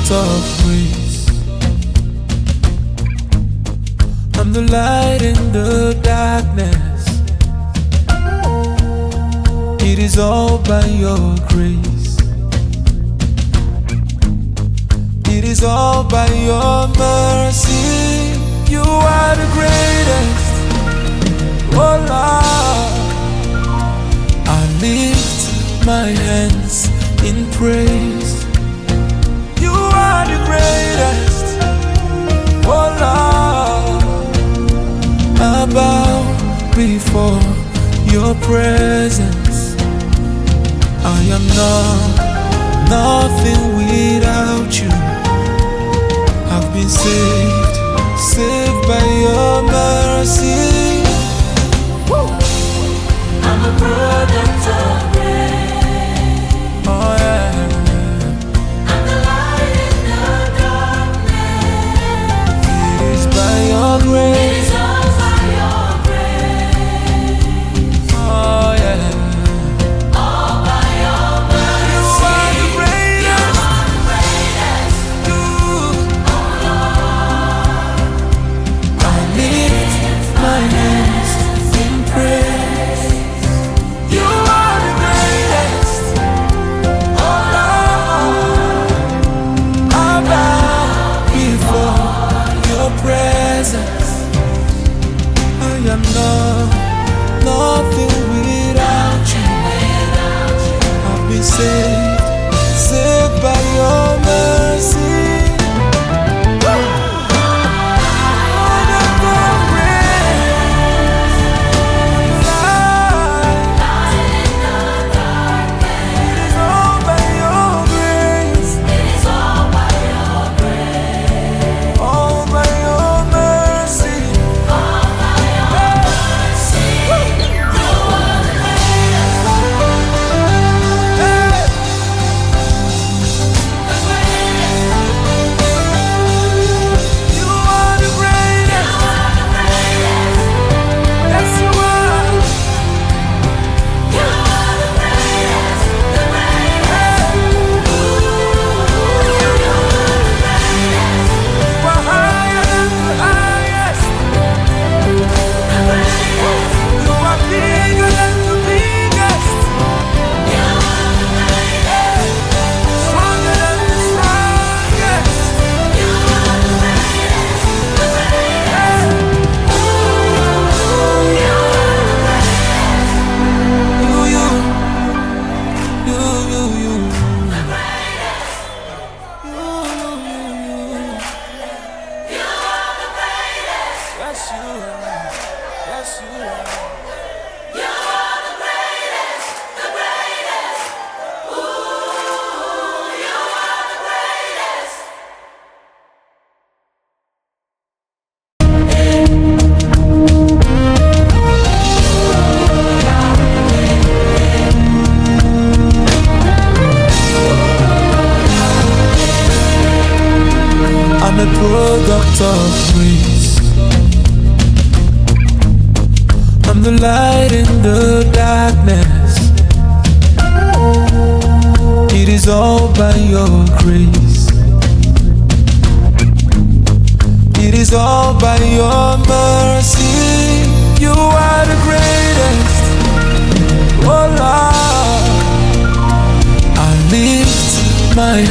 product of grace. I'm the light in the darkness. It is all by your grace. It is all by your mercy. You are the greatest. Oh Lord, I lift my hands in praise. You are the greatest. Oh Lord, I bow before your presence. I am nothing without you. I've been saved by your mercy. I'm a product of grace. Oh yeah. I'm the light in the darkness. It is by your It grace. is all by your grace. Oh yeah. All by your mercy. You are the greatest. You are the greatest. You. Oh Lord, I lift my hands in praise. You are the greatest. Oh Lord, I bow before your presence. I am nothing without you. I've been saved by your mercy. Yes, you are. Yes, you are. you are the greatest, the greatest. Ooh, you are the greatest. I'm a product of grace. I'm the light in the darkness. It is all by your grace. It is all by your mercy. You are the greatest. Oh Lord, I lift my hands.